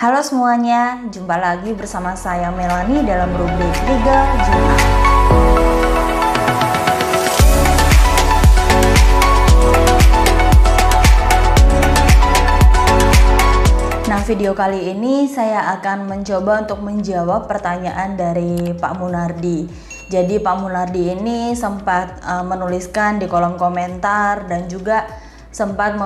Halo semuanya, jumpa lagi bersama saya Melani dalam rubrik Legal Journal. Nah, video kali ini saya akan mencoba untuk menjawab pertanyaan dari Pak Munardi. Jadi Pak Munardi ini sempat menuliskan di kolom komentar dan juga sempat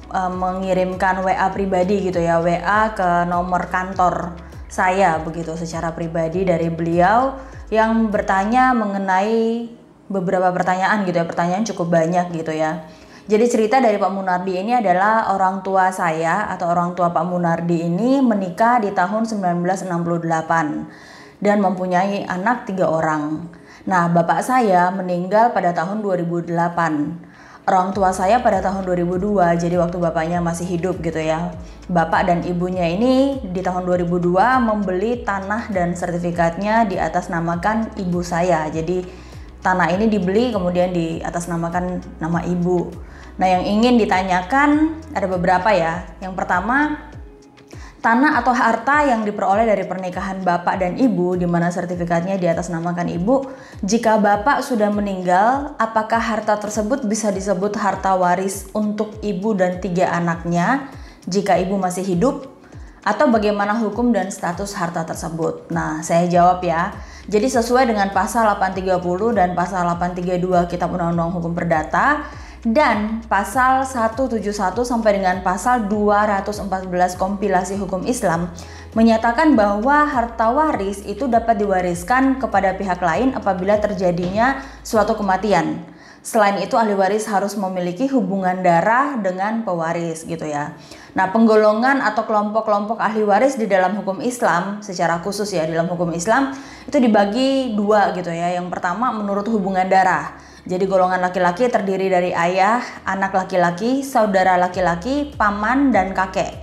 mengirimkan WA pribadi gitu ya, WA ke nomor kantor saya begitu secara pribadi dari beliau yang bertanya mengenai beberapa pertanyaan gitu ya, pertanyaan cukup banyak gitu ya. Jadi cerita dari Pak Munardi ini adalah orang tua saya atau orang tua Pak Munardi ini menikah di tahun 1968 dan mempunyai anak 3 orang. Nah, bapak saya meninggal pada tahun 2008. Orang tua saya pada tahun 2002, jadi waktu bapaknya masih hidup gitu ya. Bapak dan ibunya ini di tahun 2002 membeli tanah dan sertifikatnya di atas namakan ibu saya. Jadi tanah ini dibeli kemudian di atas namakan nama ibu. Nah, yang ingin ditanyakan ada beberapa ya. Yang pertama, tanah atau harta yang diperoleh dari pernikahan bapak dan ibu di mana sertifikatnya di atas namakan ibu, jika bapak sudah meninggal, apakah harta tersebut bisa disebut harta waris untuk ibu dan 3 anaknya jika ibu masih hidup? Atau bagaimana hukum dan status harta tersebut? Nah, saya jawab ya. Jadi sesuai dengan pasal 830 dan pasal 832 Kitab Undang-Undang Hukum Perdata dan pasal 171 sampai dengan pasal 214 Kompilasi Hukum Islam menyatakan bahwa harta waris itu dapat diwariskan kepada pihak lain apabila terjadinya suatu kematian. Selain itu, ahli waris harus memiliki hubungan darah dengan pewaris gitu ya. Nah, penggolongan atau kelompok-kelompok ahli waris di dalam hukum Islam secara khusus ya, dalam hukum Islam itu dibagi 2 gitu ya. Yang pertama menurut hubungan darah. Jadi golongan laki-laki terdiri dari ayah, anak laki-laki, saudara laki-laki, paman, dan kakek.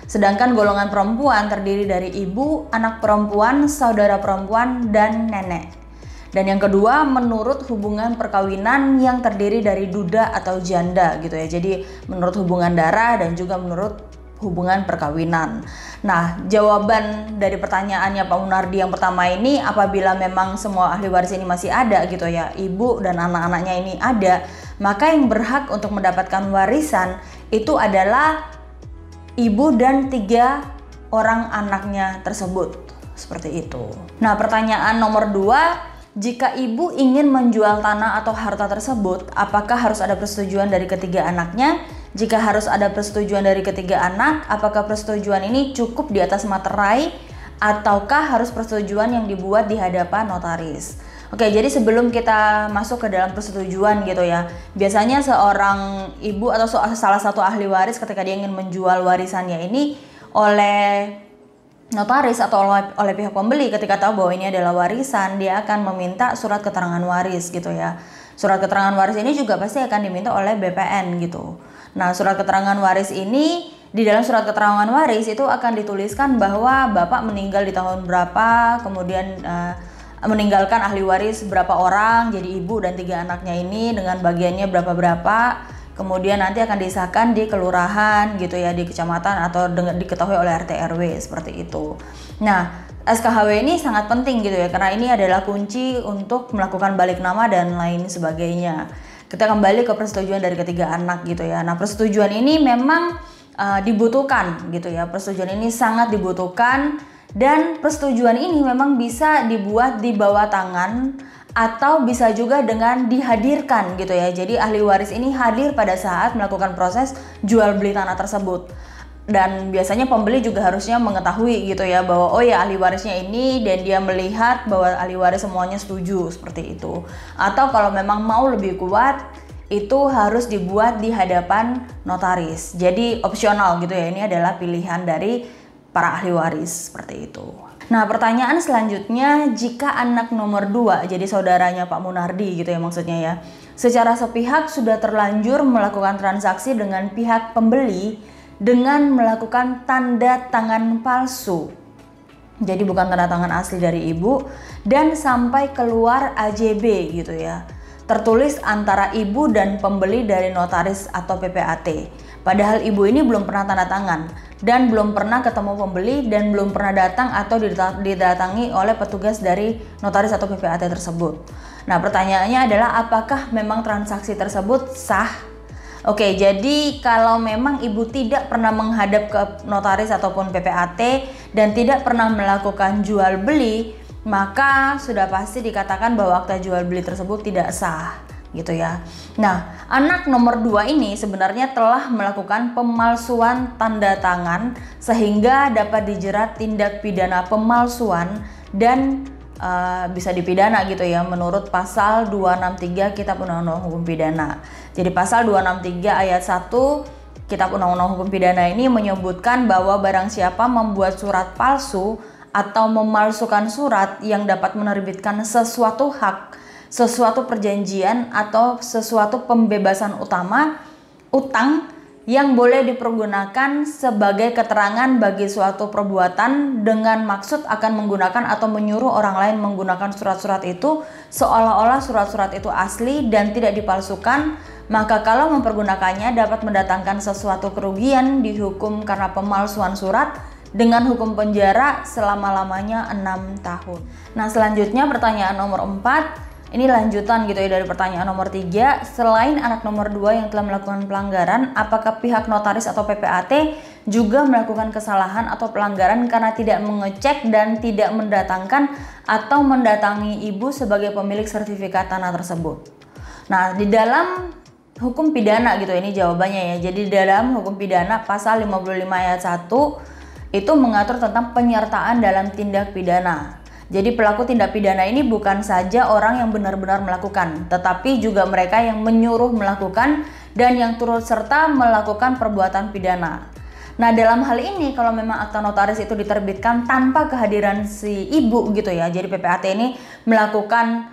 Sedangkan golongan perempuan terdiri dari ibu, anak perempuan, saudara perempuan, dan nenek. Dan yang kedua menurut hubungan perkawinan yang terdiri dari duda atau janda gitu ya. Jadi menurut hubungan darah dan juga menurut hubungan perkawinan. Nah, jawaban dari pertanyaannya Pak Munardi yang pertama ini, apabila memang semua ahli waris ini masih ada gitu ya, ibu dan anak-anaknya ini ada, maka yang berhak untuk mendapatkan warisan itu adalah ibu dan 3 orang anaknya tersebut. Seperti itu. Nah, pertanyaan nomor 2, jika ibu ingin menjual tanah atau harta tersebut, apakah harus ada persetujuan dari ketiga anaknya? Jika harus ada persetujuan dari ketiga anak, apakah persetujuan ini cukup di atas materai ataukah harus persetujuan yang dibuat di hadapan notaris? Oke, jadi sebelum kita masuk ke dalam persetujuan gitu ya, biasanya seorang ibu atau salah satu ahli waris ketika dia ingin menjual warisannya ini oleh notaris atau oleh pihak pembeli, ketika tahu bahwa ini adalah warisan, dia akan meminta surat keterangan waris gitu ya. Surat keterangan waris ini juga pasti akan diminta oleh BPN gitu. Nah, surat keterangan waris ini, di dalam surat keterangan waris itu akan dituliskan bahwa bapak meninggal di tahun berapa, kemudian meninggalkan ahli waris berapa orang, jadi ibu dan 3 anaknya ini dengan bagiannya berapa-berapa. Kemudian nanti akan disahkan di kelurahan gitu ya, di kecamatan atau diketahui oleh RT RW seperti itu. Nah, SKHW ini sangat penting gitu ya, karena ini adalah kunci untuk melakukan balik nama dan lain sebagainya. Kita kembali ke persetujuan dari ketiga anak gitu ya. Nah, persetujuan ini memang dibutuhkan gitu ya. Persetujuan ini sangat dibutuhkan dan persetujuan ini memang bisa dibuat di bawah tangan atau bisa juga dengan dihadirkan gitu ya. Jadi ahli waris ini hadir pada saat melakukan proses jual beli tanah tersebut. Dan biasanya pembeli juga harusnya mengetahui gitu ya bahwa oh ya ahli warisnya ini, dan dia melihat bahwa ahli waris semuanya setuju seperti itu. Atau kalau memang mau lebih kuat, itu harus dibuat di hadapan notaris. Jadi opsional gitu ya, ini adalah pilihan dari para ahli waris seperti itu. Nah, pertanyaan selanjutnya, jika anak nomor 2, jadi saudaranya Pak Munardi gitu ya maksudnya ya, secara sepihak sudah terlanjur melakukan transaksi dengan pihak pembeli dengan melakukan tanda tangan palsu. Jadi bukan tanda tangan asli dari ibu, dan sampai keluar AJB gitu ya. Tertulis antara ibu dan pembeli dari notaris atau PPAT. Padahal ibu ini belum pernah tanda tangan dan belum pernah ketemu pembeli dan belum pernah datang atau didatangi oleh petugas dari notaris atau PPAT tersebut. Nah, pertanyaannya adalah apakah memang transaksi tersebut sah? Oke, jadi kalau memang ibu tidak pernah menghadap ke notaris ataupun PPAT dan tidak pernah melakukan jual beli, maka sudah pasti dikatakan bahwa akta jual beli tersebut tidak sah, gitu ya. Nah, anak nomor 2 ini sebenarnya telah melakukan pemalsuan tanda tangan sehingga dapat dijerat tindak pidana pemalsuan dan bisa dipidana gitu ya menurut pasal 263 Kitab Undang-Undang Hukum Pidana. Jadi pasal 263 ayat 1 Kitab Undang-Undang Hukum Pidana ini menyebutkan bahwa barang siapa membuat surat palsu atau memalsukan surat yang dapat menerbitkan sesuatu hak, sesuatu perjanjian atau sesuatu pembebasan utang yang boleh dipergunakan sebagai keterangan bagi suatu perbuatan dengan maksud akan menggunakan atau menyuruh orang lain menggunakan surat-surat itu seolah-olah surat-surat itu asli dan tidak dipalsukan, maka kalau mempergunakannya dapat mendatangkan sesuatu kerugian dihukum karena pemalsuan surat dengan hukum penjara selama-lamanya 6 tahun. Nah, selanjutnya pertanyaan nomor 4. Ini lanjutan gitu ya dari pertanyaan nomor 3. Selain anak nomor 2 yang telah melakukan pelanggaran, apakah pihak notaris atau PPAT juga melakukan kesalahan atau pelanggaran karena tidak mengecek dan tidak mendatangkan atau mendatangi ibu sebagai pemilik sertifikat tanah tersebut? Nah, di dalam hukum pidana gitu ini jawabannya ya. Jadi di dalam hukum pidana pasal 55 ayat 1 itu mengatur tentang penyertaan dalam tindak pidana. Jadi pelaku tindak pidana ini bukan saja orang yang benar-benar melakukan, tetapi juga mereka yang menyuruh melakukan dan yang turut serta melakukan perbuatan pidana. Nah, dalam hal ini kalau memang akta notaris itu diterbitkan tanpa kehadiran si ibu gitu ya. Jadi PPAT ini melakukan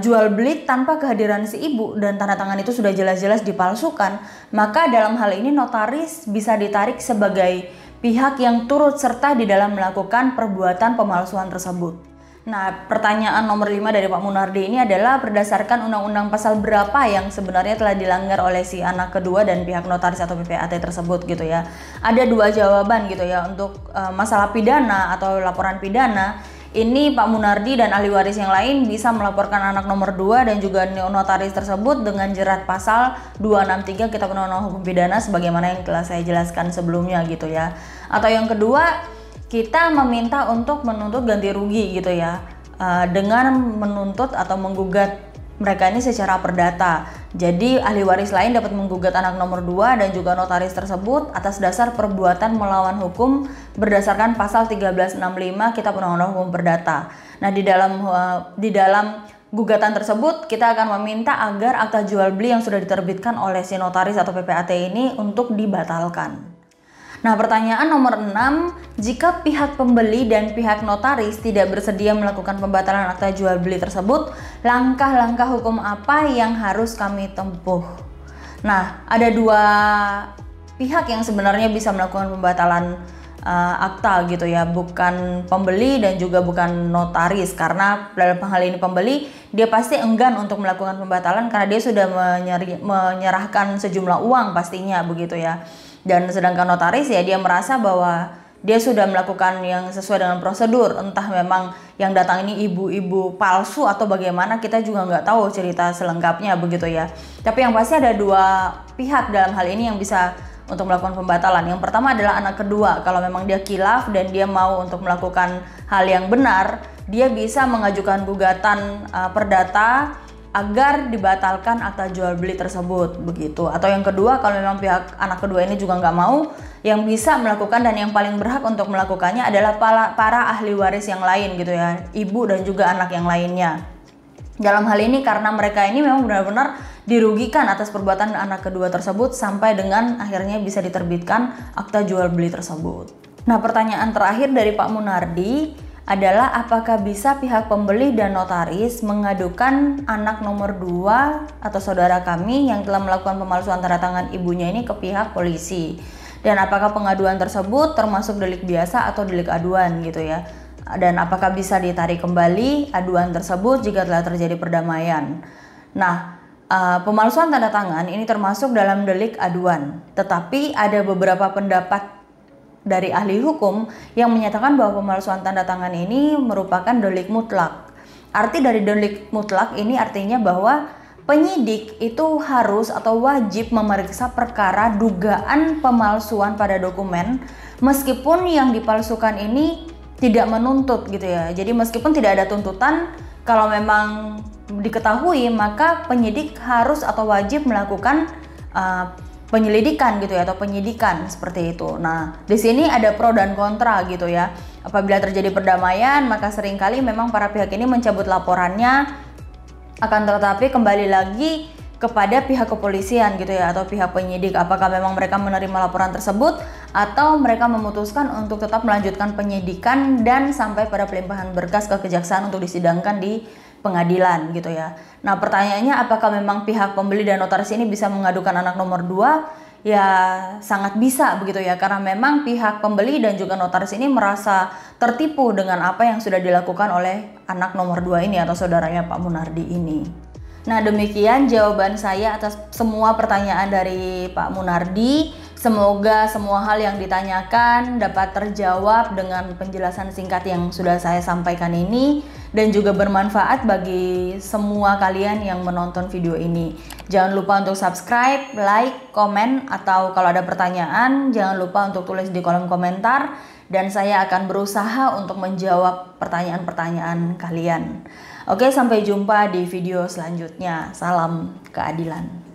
jual beli tanpa kehadiran si ibu dan tanda tangan itu sudah jelas-jelas dipalsukan, maka dalam hal ini notaris bisa ditarik sebagai pihak yang turut serta di dalam melakukan perbuatan pemalsuan tersebut. Nah, pertanyaan nomor 5 dari Pak Munardi ini adalah berdasarkan undang-undang pasal berapa yang sebenarnya telah dilanggar oleh si anak kedua dan pihak notaris atau PPAT tersebut gitu ya. Ada 2 jawaban gitu ya untuk masalah pidana atau laporan pidana. Ini Pak Munardi dan ahli waris yang lain bisa melaporkan anak nomor 2 dan juga notaris tersebut dengan jerat pasal 263 Kitab Undang-Undang Hukum Pidana sebagaimana yang telah saya jelaskan sebelumnya gitu ya. Atau yang kedua, kita meminta untuk menuntut ganti rugi gitu ya, dengan menuntut atau menggugat mereka ini secara perdata. Jadi ahli waris lain dapat menggugat anak nomor 2 dan juga notaris tersebut atas dasar perbuatan melawan hukum berdasarkan pasal 1365 Kitab Undang-Undang Hukum Perdata. Nah, di dalam gugatan tersebut kita akan meminta agar akta jual beli yang sudah diterbitkan oleh si notaris atau PPAT ini untuk dibatalkan. Nah, pertanyaan nomor 6, jika pihak pembeli dan pihak notaris tidak bersedia melakukan pembatalan akta jual beli tersebut, langkah-langkah hukum apa yang harus kami tempuh? Nah, ada 2 pihak yang sebenarnya bisa melakukan pembatalan akta gitu ya, bukan pembeli dan juga bukan notaris, karena dalam hal ini pembeli dia pasti enggan untuk melakukan pembatalan karena dia sudah menyerahkan sejumlah uang pastinya begitu ya. Dan sedangkan notaris ya dia merasa bahwa dia sudah melakukan yang sesuai dengan prosedur, entah memang yang datang ini ibu-ibu palsu atau bagaimana, kita juga nggak tahu cerita selengkapnya begitu ya. Tapi yang pasti ada 2 pihak dalam hal ini yang bisa untuk melakukan pembatalan. Yang pertama adalah anak kedua, kalau memang dia khilaf dan dia mau untuk melakukan hal yang benar, dia bisa mengajukan gugatan perdata agar dibatalkan akta jual beli tersebut begitu. Atau yang kedua, kalau memang pihak anak kedua ini juga nggak mau, yang bisa melakukan dan yang paling berhak untuk melakukannya adalah para ahli waris yang lain gitu ya, ibu dan juga anak yang lainnya. Dalam hal ini karena mereka ini memang benar-benar dirugikan atas perbuatan anak kedua tersebut sampai dengan akhirnya bisa diterbitkan akta jual beli tersebut. Nah, pertanyaan terakhir dari Pak Munardi adalah apakah bisa pihak pembeli dan notaris mengadukan anak nomor 2 atau saudara kami yang telah melakukan pemalsuan tanda tangan ibunya ini ke pihak polisi, dan apakah pengaduan tersebut termasuk delik biasa atau delik aduan gitu ya, dan apakah bisa ditarik kembali aduan tersebut jika telah terjadi perdamaian. Nah, pemalsuan tanda tangan ini termasuk dalam delik aduan. Tetapi ada beberapa pendapat dari ahli hukum yang menyatakan bahwa pemalsuan tanda tangan ini merupakan delik mutlak. Arti dari delik mutlak ini artinya bahwa penyidik itu harus atau wajib memeriksa perkara dugaan pemalsuan pada dokumen meskipun yang dipalsukan ini tidak menuntut gitu ya. Jadi meskipun tidak ada tuntutan, kalau memang diketahui maka penyidik harus atau wajib melakukan penyelidikan gitu ya, atau penyidikan seperti itu. Nah, di sini ada pro dan kontra gitu ya. Apabila terjadi perdamaian, maka seringkali memang para pihak ini mencabut laporannya, akan tetapi kembali lagi kepada pihak kepolisian gitu ya, atau pihak penyidik, apakah memang mereka menerima laporan tersebut atau mereka memutuskan untuk tetap melanjutkan penyidikan dan sampai pada pelimpahan berkas ke kejaksaan untuk disidangkan di pengadilan gitu ya. Nah, pertanyaannya apakah memang pihak pembeli dan notaris ini bisa mengadukan anak nomor 2? Ya sangat bisa begitu ya, karena memang pihak pembeli dan juga notaris ini merasa tertipu dengan apa yang sudah dilakukan oleh anak nomor 2 ini atau saudaranya Pak Munardi ini. Nah, demikian jawaban saya atas semua pertanyaan dari Pak Munardi. Semoga semua hal yang ditanyakan dapat terjawab dengan penjelasan singkat yang sudah saya sampaikan ini dan juga bermanfaat bagi semua kalian yang menonton video ini. Jangan lupa untuk subscribe, like, komen, atau kalau ada pertanyaan jangan lupa untuk tulis di kolom komentar dan saya akan berusaha untuk menjawab pertanyaan-pertanyaan kalian. Oke, sampai jumpa di video selanjutnya. Salam keadilan.